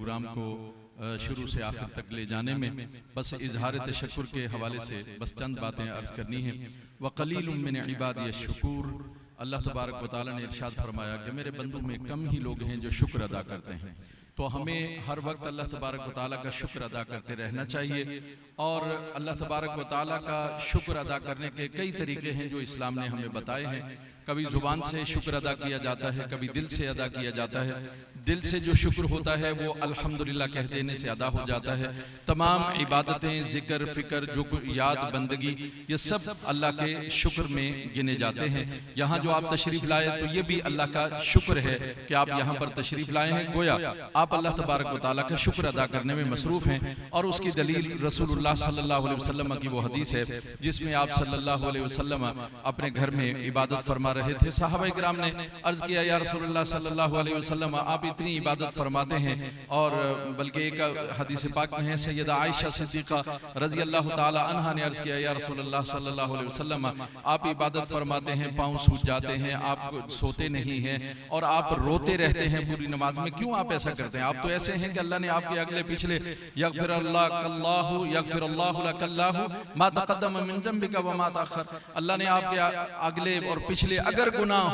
Programme को शुरू से आखिर तक ले जाने में बस इजहार तशक्कुर के हवाले से बस चंद बातें अर्ज करनी हैं। व कलीलुम मिन इबादी अश-शुकूर, अल्लाह तबारक व तआला ने इरशाद फरमाया कि मेरे बंदों में कम ही लोग हैं जो शुक्र अदा करते हैं। तो हमें हर वक्त अल्लाह तबारक व तआला का शुक्र अदा करते रहना चाहिए। और अल्लाह तबारक व तआला का शुक्र अदा करने के कई तरीके हैं जो इस्लाम ने हमें बताए हैं। कभी जुबान से शुक्र अदा किया जाता है, कभी दिल से अदा किया जाता है। दिल से जो शुक्र होता है वो अल्हम्दुलिल्लाह कह देने से अदा हो जाता है। तमाम इबादतें, जिक्र, फिक्र, जो याद, बंदगी, ये सब अल्लाह के शुक्र में गिने जाते हैं। यहाँ जो आप तशरीफ़ लाए तो ये भी अल्लाह का शुक्र है कि आप यहाँ पर तशरीफ़ लाए हैं। गोया आप अल्लाह तबारक व तआला का शुक्र अदा करने में मसरूफ़ हैं। और उसकी दलील रसूलुल्लाह सल्लल्लाहु अलैहि वसल्लम की वो हदीस है जिसमें आप सल्लल्लाहु अलैहि वसल्लम अपने घर में इबादत फरमा रहे थे। सहाबा इकराम ने अर्ज किया, या रसूलुल्लाह सल्लल्लाहु अलैहि वसल्लम आप इतनी इबादत फरमाते हैं। और बल्कि एक हदीस पाक में है, सैयदा आयशा सिद्दीक़ा रज़ी अल्लाह ताला अन्हा ने अर्ज किया, या रसूलुल्लाह सल्लल्लाहु अलैहि वसल्लम आप इबादत फरमाते हैं, पाँव सूज जाते हैं, आप सोते नहीं हैं और आप रोते रहते हैं पूरी नमाज में, क्यों आप ऐसा करते हैं? आप तो ऐसे हैं कि अल्लाह ने आपके अगले पिछले यग़फ़िरुल्लाहु यग़फ़िरुल्लाहु लकल्लाहु मा तक़द्दम मिन ज़ंबिका व मा तअख़्ख़र, अल्लाह ने आपके अगले और पिछले अगर गुनाह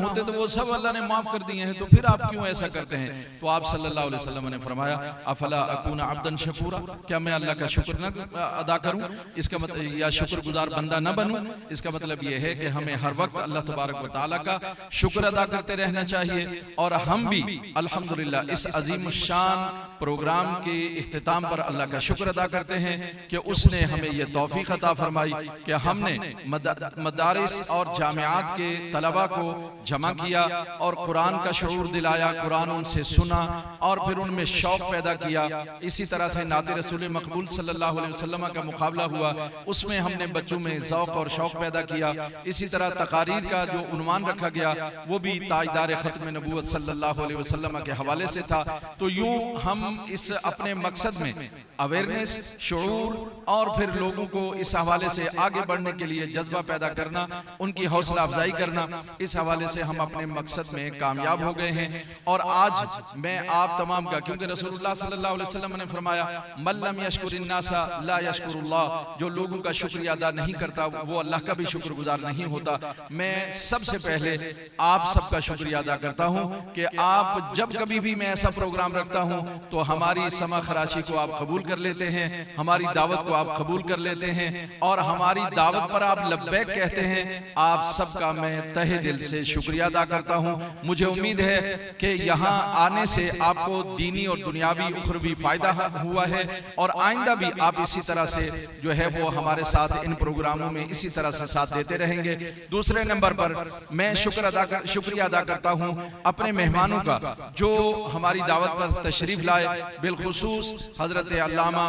होते तो वो सब अल्लाह ने माफ कर दिए हैं, तो फिर आप क्यों ऐसा करते हैं? तो आप सल्लल्लाहु अलैहि वसल्लम ने फरमाया, अफला अकूना अब्दन शकूरा, क्या मैं अल्लाह का शुक्र न अदा करूं? इसका मतलब या शुक्रगुजार बंदा न बनूं? इसका मतलब ये है कि हमें हर वक्त अल्लाह तबारक व तआला का शुक्र अदा करते रहना चाहिए। और हम भी अल्हम्दुलिल्लाह इस अजीम शान प्रोग्राम के इख्तिताम पर अल्लाह का शुक्र अदा करते हैं कि उसने हमें यह तौफीक अता फरमाई कि हमने मदारिस और जामियात के तलबा को जमा किया और कुरान का शऊर दिलाया, कुरान उनसे सुना और फिर उनमें शौक पैदा किया। इसी तरह से नाते रसूल मकबूल सल्लल्लाहु अलैहि वसल्लम का मुकाबला हुआ, उसमें हमने बच्चों में ज़ौक़ और शौक पैदा किया। इसी तरह तकारीर का जो उन्वान रखा गया वो भी ताजदार ख़त्म नबूवत सल्लल्लाहु अलैहि वसल्लम के हवाले से था। तो यूं हम इस अपने मकसद में अवेयरनेस, शऊर और फिर लोगों को इस हवाले से आगे बढ़ने के लिए जज्बा पैदा करना, उनकी हौसला अफजाई करना, इस हवाले से हम अपने मकसद में कामयाब हो गए हैं। और आज मैं आप तमाम का, क्योंकि रसूलुल्लाह सल्लल्लाहु अलैहि वसल्लम ने फरमाया, मल्लम यशकुरिन नासा ला यशकुरुल्लाह, जो लोगों का शुक्रिया अदा नहीं करता वो अल्लाह का भी शुक्रगुजार नहीं होता। मैं सबसे पहले आप सबका शुक्रिया अदा करता हूं कि आप जब कभी भी मैं ऐसा प्रोग्राम रखता हूं तो हमारी समा खराशी को आप कबूल कर लेते हैं, हमारी दावत को आप कबूल कर लेते हैं और हमारी दावत पर आप लब्बैक कहते हैं। आप सबका मैं तहे दिल से शुक्रिया अदा करता हूं। मुझे उम्मीद है कि यहाँ आने से आपको दीनी और दुनियावी उखरवी फायदा हुआ है और आइंदा भी आप इसी तरह से जो है वो हमारे साथ इन प्रोग्रामों में इसी तरह से साथ देते रहेंगे। दूसरे नंबर पर मैं शुक्रिया अदा करता हूं अपने मेहमानों का जो हमारी दावत पर तशरीफ लाए, बिलखुसूस हजरत अल्लामा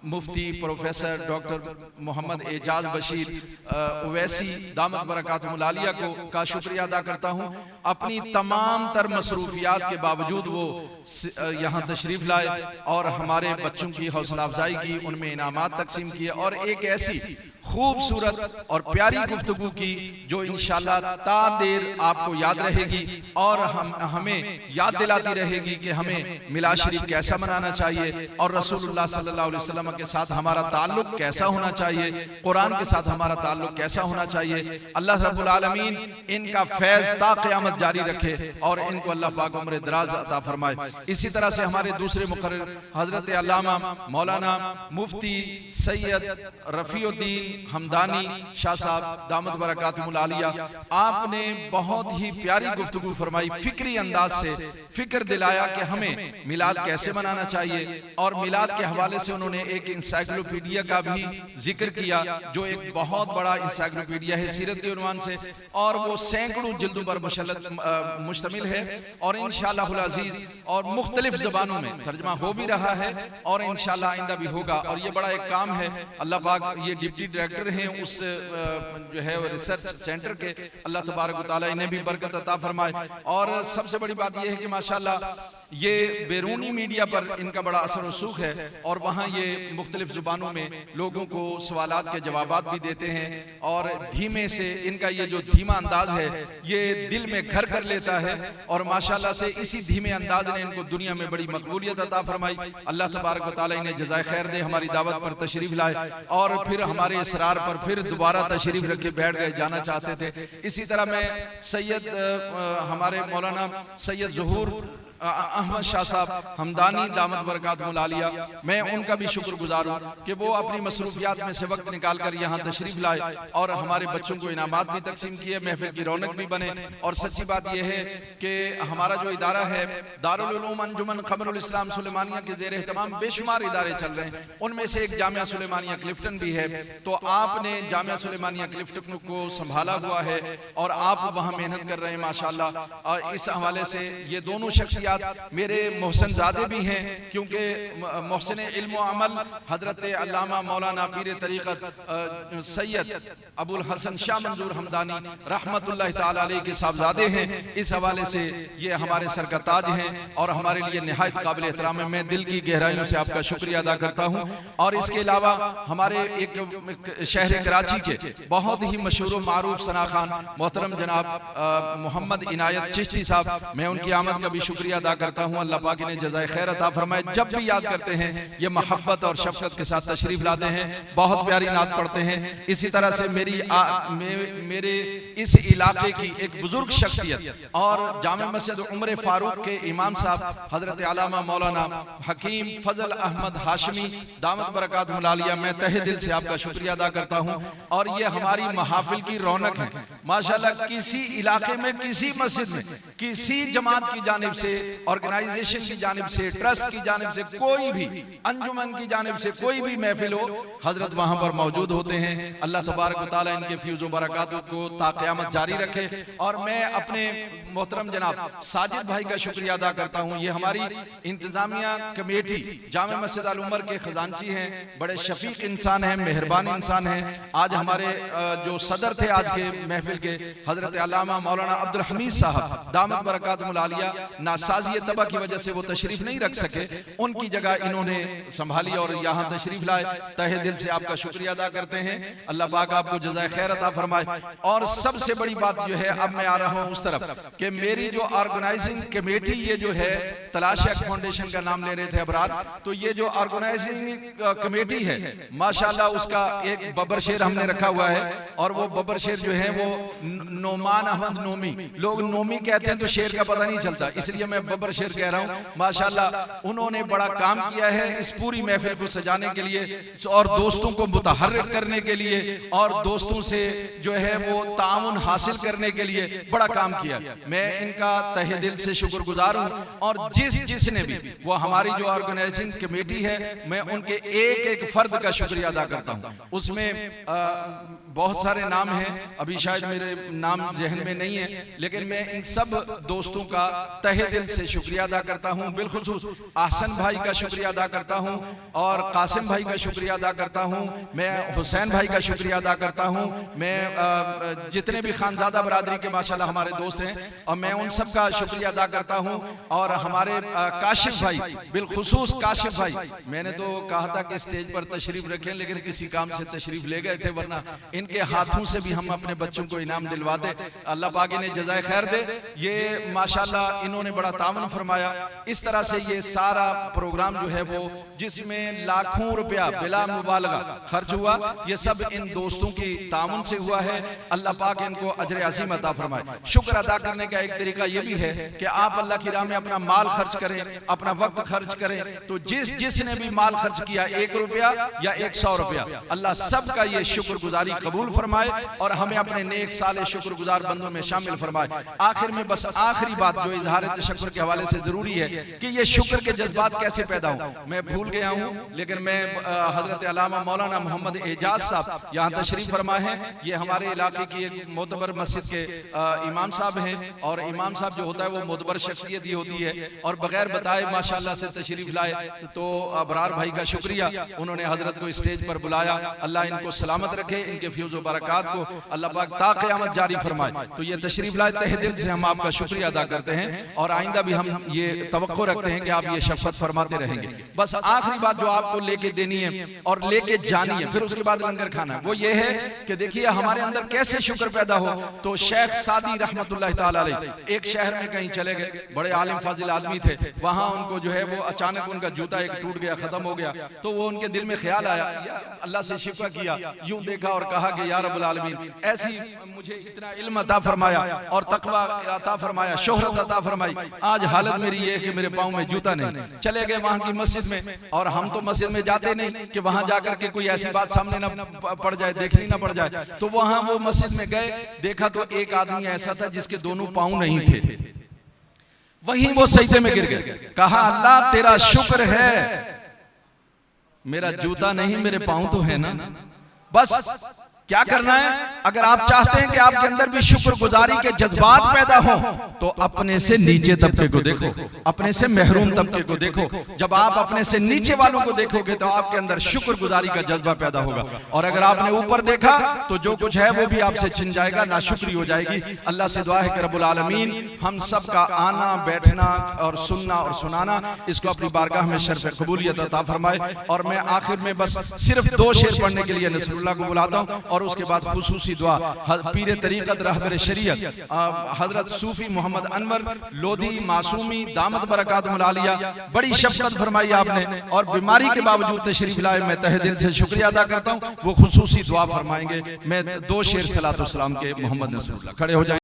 मुफ्ती प्रोफेसर डॉक्टर मोहम्मद एजाज बशीर ओवैसी दामत बरकातुहुल आलिया को का शुक्रिया अदा करता हूँ। अपनी तमाम तर मसरूफियात के बावजूद वो यहाँ तशरीफ लाए और हमारे बच्चों की हौसला अफजाई की, उनमें इनामात तकसीम किए और एक ऐसी खूबसूरत और प्यारी गुफ्तगू की जो इंशाअल्लाह ता देर आपको याद रहेगी और हमें याद दिलाती रहेगी कि हमें मिलाद शरीफ कैसा मनाना चाहिए और रसूलुल्लाह सल्लल्लाहु अलैहि वसल्लम के साथ हमारा ताल्लुक कैसा होना चाहिए, कुरान के साथ हमारा ताल्लुक कैसा होना चाहिए। अल्लाह रब्बुल आलमीन इनका फैज ता क़यामत जारी रखे और इनको अल्लाह पाक उम्र दराज अता फरमाए। इसी तरह से हमारे दूसरे मुकर्रर हजरत अल्लामा मौलाना मुफ्ती सैयद रफीउद्दीन हमदानी शाह साहब दामत बरकातुहुल आलिया, आपने बहुत ही प्यारी गुफ्तगू फरमाई, फिक्री अंदाज से फिक्र दिलाया कि हमें मिलाद कैसे मनाना चाहिए और मिलाद के हवाले से उन्होंने एक इंसाइक्लोपीडिया का भी जिक्र किया जो एक बहुत बड़ा इंसाइक्लोपीडिया है सीरत के उन्वान से और वो सैकड़ों जिल्दों पर मुश्तमिल है और इंशाअल्लाहुल अज़ीज़ और मुख्तलिफ ज़बानों में तर्जुमा हो भी रहा है और इंशाअल्लाह आइंदा भी होगा। और ये बड़ा एक काम है, अल्लाह पाक ये डिप्टी डायरेक्टर हैं उस जो है रिसर्च सेंटर के, अल्लाह तबारक व तआला इन्हें भी बरकत अता फरमाए। और सबसे बड़ी बात यह है कि माशाअल्लाह ये बैरूनी मीडिया पर इनका बड़ा असर रसूख है और वहाँ ये मुख्तलिफ ज़ुबानों में लोगों को सवालात के जवाबात भी देते हैं और धीमे से इनका ये जो धीमा अंदाज है ये दिल में घर कर लेता है और माशाल्लाह से इसी धीमे अंदाज ने इनको दुनिया में बड़ी मकबूलियत अता फरमाई। अल्लाह तबारक व तआला इन्हें जज़ाए खैर दे। हमारी दावत पर तशरीफ लाए और फिर हमारे इसरार पर फिर दोबारा तशरीफ रख के बैठ गए, जाना चाहते थे। इसी तरह मैं सैयद हमारे मौलाना सैयद ज़हूर अहमद शाह साहब हमदानी दामत बरकातहुल आलिया, मैं उनका भी शुक्रगुजार हूँ कि वो अपनी मसरूफियात में से वक्त निकाल कर यहाँ तशरीफ लाए और हमारे बच्चों को इनामात भी तकसीम किए, महफिल की रौनक भी बने। और सच्ची बात यह है कि हमारा जो इदारा है दारुल उलूम अंजुमन क़मरुल इस्लाम सुलेमानिया के ज़ेर एहतमाम बेशुमार इदारे चल रहे हैं, उनमें से एक जामिया सुलेमानिया क्लिफ्टन भी है। तो आपने जामिया सुलेमानिया क्लिफ्टन को संभाला हुआ है और आप वहाँ मेहनत कर रहे हैं माशाअल्लाह। इस हवाले से ये दोनों शख्सियत मेरे मोहसिन ज़ादे भी हैं, क्योंकि मोहसिन इल्म व अमल हजरत अल्लामा मौलाना पीर तरीक़त सैयद अबुल हसन शाह मंजूर हमदानी रहमतुल्लाह ताला अलैह के साहबजादे हैं। इस हवाले से ये हमारे सर का ताज हैं और हमारे लिए निहायत काबिल एहतराम है। मैं दिल की गहराइयों से आपका शुक्रिया अदा करता हूँ। और इसके अलावा हमारे एक शहर कराची के बहुत ही मशहूर मारूफ सना खान मोहतरम जनाब मोहम्मद इनायत चिश्ती साहब, मैं उनकी आमद का भी शुक्रिया अदा करता हूँ। अल्लाह पाक इन्हें जज़ाए खैर अता फरमाए। जब भी याद करते हैं ये मोहब्बत और शफ़क़त के साथ तशरीफ लाते हैं, बहुत प्यारी नात पढ़ते हैं। इसी तरह से मेरे इस इलाके की एक बुजुर्ग शख्सियत और जामे मस्जिद उमर फारूक के इमाम साहब हजरत अल्लामा मौलाना हकीम फजल अहमद हाशमी दामत बरकातहुल आलिया, मैं तहे दिल से आपका शुक्रिया अदा करता हूँ। और ये हमारी महाफिल की रौनक है माशाल्लाह। किसी इलाके में, किसी मस्जिद में, किसी जमात की जानिब से, ऑर्गेनाइजेशन की जानिब से, ट्रस्ट की जानिब से, कोई भी अंजुमन की जानिब से कोई भी महफिल हो, हजरत वहां पर मौजूद होते हैं। अल्लाह तबारक व तआला इनके फ्यूज़ व बरकात को ता क़यामत जारी रखे। और मैं अपने मोहतरम जनाब साजिद भाई का शुक्रिया अदा करता हूँ। ये हमारी इंतजामिया कमेटी जामे मस्जिद अल उमर के खजानची हैं, बड़े शफीक इंसान हैं, मेहरबान इंसान हैं। आज हमारे जो सदर थे आज के महफिल के हजरत अल्लामा मौलाना अब्दुल हमीद साहब दामत बरकातहुल आलिया, नासाज़ी तबा की वजह से वो तशरीफ नहीं रख सके, उनकी जगह इन्होंने संभाली और यहाँ तशरीफ लाए। तहे दिल से आपका शुक्रिया अदा करते हैं। अल्लाह पाक आपको जज़ाए खैर अता फरमाए। और सबसे बड़ी बात जो है, अब मैं आ रहा हूँ उस तरफ कि मेरी जो ऑर्गेनाइजिंग कमेटी ये जो है तलाश फाउंडेशन का नाम ले रहे थे अबरार, तो ये जो ऑर्गेनाइजिंग कमेटी है माशाल्लाह उसका एक बब्बर शेर हमने रखा हुआ है। और वो बब्बर शेर जो है वो नोमान अहमद नोमी, लोग नोमी कहते हैं तो शेर का पता नहीं चलता, इसलिए मैं बब्बर शेर कह रहा हूँ। माशाल्लाह उन्होंने बड़ा काम किया है इस पूरी महफिल को सजाने के लिए और दोस्तों को मुतहर्रिक करने के लिए और दोस्तों से जो है वो ताउन हासिल करने के लिए बड़ा काम किया। मैं इनका तहे दिल से शुक्रगुजार हूँ। और जिसने भी वो हमारी जो ऑर्गेनाइजिंग कमेटी है, मैं उनके एक एक फर्द का शुक्रिया अदा करता हूँ। उसमें बहुत सारे नाम हैं, अभी शायद मेरे नाम जहन में नहीं है, लेकिन मैं इन सब दोस्तों का तहे दिल से शुक्रिया अदा करता हूँ। बिलखुसूस आहसन भाई का शुक्रिया अदा करता हूँ और कासिम भाई का शुक्रिया अदा करता हूँ। मैं हुसैन भाई का शुक्रिया अदा करता हूँ। मैं जितने भी खानजादा बरादरी के माशाल्लाह हमारे दोस्त हैं और मैं उन सब का शुक्रिया अदा करता हूँ। और हमारे काशिफ भाई, बिलखुसूस काशिफ भाई, मैंने तो कहा था कि स्टेज पर तशरीफ रखें, लेकिन किसी काम से तशरीफ ले गए थे, वरना इनके हाथों से भी हम अपने बच्चों को इनाम दिलवाते। अल्लाह पाक इन्हें जज़ाए खैर दे। ये माशाल्लाह इन्होंने बड़ा तावन फरमाया। इस तरह से ये सारा प्रोग्राम जो है वो, जिसमें लाखों रुपया बिला मुबालगा खर्च हुआ, ये सब इन दोस्तों की तावन से हुआ है। अल्लाह पाक इनको अजर अज़ीम अता फरमाए। शुक्र अदा करने का एक तरीका ये भी है कि आप अल्लाह की राह में अपना माल खर्च करें, अपना वक्त खर्च करें। तो जिसने भी माल खर्च किया, 1 रुपया या 100 रुपया, अल्लाह सबका ये शुक्रगुजारी कबूल फरमाए और हमें अपने नेक साले शुक्रगुजार बंदों में शामिल फरमाए। आखिर में बस आखिरी बात जो इजहार तशक्कुर के हवाले से जरूरी है कि ये शुक्र के जज्बात कैसे पैदा हो, मैं भूल गया हूँ, लेकिन मैं हजरत अल्लामा मौलाना मोहम्मद एजाज साहब यहाँ तशरीफ फरमा है। ये हमारे इलाके की एक मोतबर मस्जिद के इमाम साहब हैं और इमाम साहब जो होता है वो मोतबर शख्सियत ही होती है और बगैर बताए माशाल्लाह से तशरीफ लाए। तो अबरार भाई का शुक्रिया, उन्होंने हजरत को स्टेज पर बुलाया। अल्लाह इनको सलामत रखे, इनके फ्यूज़ व बरकात को अल्लाह पाक ता क़यामत जारी फरमाए। तो ये तशरीफ लाए, तहे दिल से हम आपका शुक्रिया अदा करते हैं और आइंदा भी हम ये तवक्को रखते हैं कि आप ये शफ़क़त फरमाते रहेंगे। बस आखिरी बात जो आपको लेके देनी है और लेके जानी है, फिर उसके बाद लंगर खाना है, वो ये है कि देखिए हमारे अंदर कैसे शुक्र पैदा हो। तो शेख सादी रहमतुल्लाह ताला अलैह एक शहर में कहीं चले गए, बड़े आलिम फाजिल आदमी थे, वहां उनको जो है वो अचानक उनका जूता एक टूट गया, खत्म हो गया। तो वो उनके दिल में ख्याल आया, अल्लाह से शिकवा किया, यूं देखा और कहा कि या रब्बुल आलमीन ऐसी मुझे इतना इल्म अता फरमाया और तकवा अता फरमाया, शोहरत अता फरमाई, आज हालत मेरी ये है कि मेरे पाँव में जूता नहीं। चले गए वहां की मस्जिद में, और हम तो मस्जिद में जाते नहीं कि वहां जाकर के कोई ऐसी बात सामने ना पड़ जाए, देखनी ना पड़ जाए। तो वहां वो मस्जिद में गए, देखा तो एक आदमी ऐसा था जिसके दोनों पाँव नहीं थे। वहीं वो सजदे में गिर गए, कहा अल्लाह तेरा शुक्र है, मेरा जूता नहीं मेरे पाँव तो है ना। बस क्या करना है, अगर आप चाहते हैं कि आपके अंदर भी शुक्रगुजारी के जज्बात पैदा हो तो अपने से नीचे तबके को देखो, अपने से महरूम तबके को देखो। जब आप अपने से नीचे वालों को देखोगे तो आपके अंदर शुक्रगुजारी का जज्बा पैदा होगा, और अगर आपने ऊपर देखा तो जो कुछ है वो भी आपसे छिन जाएगा, नाशुक्री हो जाएगी। अल्लाह से दुआ है कि रब्बुल आलमीन हम सब का आना बैठना और सुनना और सुनाना, इसको अपनी बारगाह में शर्फ कबूलियत अता फरमाए। और मैं आखिर में बस सिर्फ 2 शेर पढ़ने के लिए नसरुल्लाह को बुलाता हूँ, और उसके बाद खुसूसी दुआ पीर तरीक़त रहबर शरीयत हजरत सूफी मोहम्मद अनवर लोधी मासूमी दामत बरकातुहुल आलिया, बड़ी शफ़क़त फरमाई आपने, और बीमारी के बावजूद तशरीफ लाए, मैं तहे दिल से शुक्रिया अदा करता हूँ। वो खुसूसी दुआ फरमाएंगे। मैं 2 शेर सलातो सलाम के मोहम्मद नसरुल्लाह, खड़े हो जाए।